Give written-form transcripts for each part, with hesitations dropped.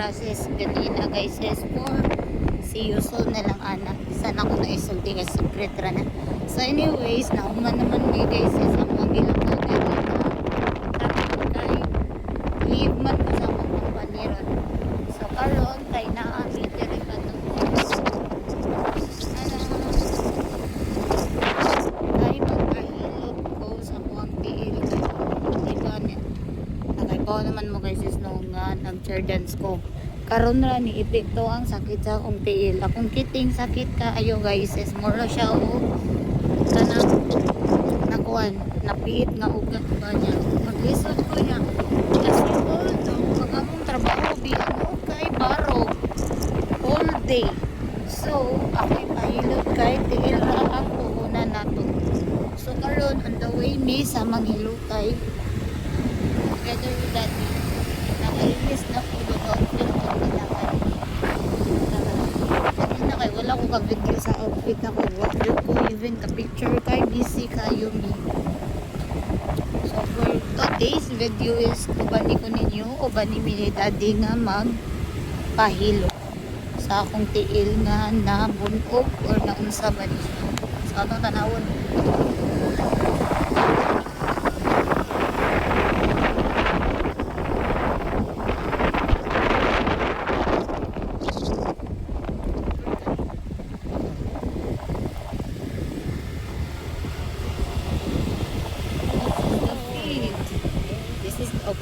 process ganina guys is for see you soon na lang ana. Sana ko na isulti ka secret ra na. So anyways, nauman naman may guys is ang mga gilang dito na traffic kay leave man ko sa mga kompanyero. So karon kay naami diri pa no. Kay magpahilot ko sa buwang tiil. Diba niya? Nakaibaw naman mo guys is no nga nag-chardance ko. Karon ra ni epekto ang sakit sa akong tiil. Akong kiting sakit ka ayo guys is mura siya o kana nakuan napiit nga ugat ba niya. Maglisod ko niya. Kasi all to pag akong trabaho biyan kay baro all day. So ako'y pahilot kay tiil ra ang puhunan nato. So karon on the way me sa manghilutay together with daddy. Nakainis na po doon pinakot nila kay kanina kay wala ko ka-video sa outfit na ko wala ko even ka-picture kay busy kayo mi. So for today's video is kubani ko ninyo o bani mi ni daddy nga magpahilo sa akong tiil nga nabunog or naunsa ba ni siya sa atong tanawon.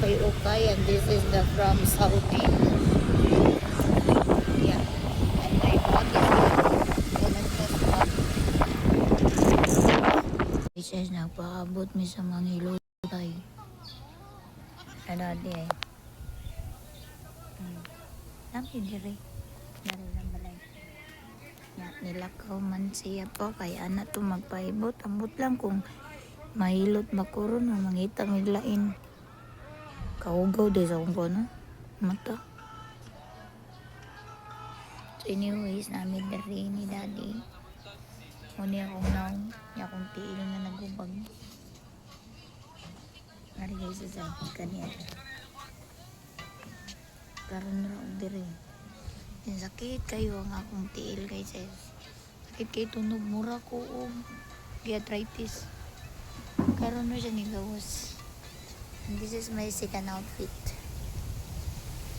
Okay, and this is the from Saudi. Yeah, and my bag is this is nagpaabot mi sa Manghilutay. Ano di ay? Napi diri. Dari lang balay. Ya, nilakaw man siya po kay ana to magpaibot. Ambot lang kung mahilot makuron o mangita miglain. Kaugaw din sa kung ano mata. So anyways namin dari ni daddy muni akong naong akong tiil na nagubag nari guys sa kanya karon ra og diri yung sakit kayo ang akong tiil guys sakit kay tunog mura ko og arthritis karon na siya ni gawas. And this is my second outfit.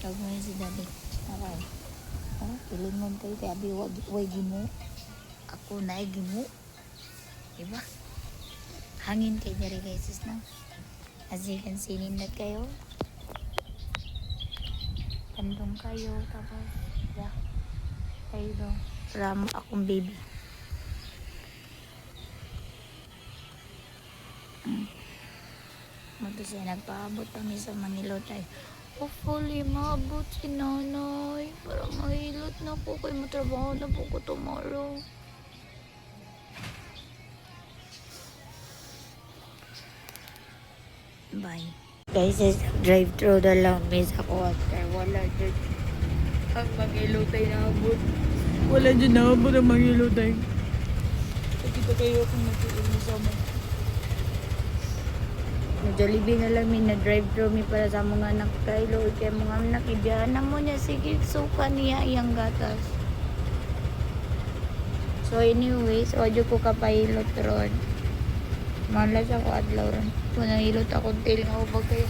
Tawag mo yun si daddy. Okay. Oh, pilin mo tayo. Kaya way gimo. Ako na gimo. Diba? Hangin kay diri guys is na. As you can see, nindot kayo. Kandong kayo. Tapos, yeah. Kayo do. Ram akong baby. Mato siya nagpaabot kami sa Manghilutay. Hopefully maabot si nanay para mahilot na po kay matrabaho na po ko tomorrow. Bye. Guys, drive through the lang miss ako after wala dyan ang Manghilutay na abot. Wala dyan na abot ang Manghilutay. Kita kayo kung nag-iil mo sa mga. Jollibee na lang na drive thru mi para sa mga anak kay Lord kay mga anak ibiyahan mo niya sige suka niya iyang gatas. So anyways, audio ko kapahilot ron. Malas ako adlaw ron. Kung nahilot ako til nga ubag kayo.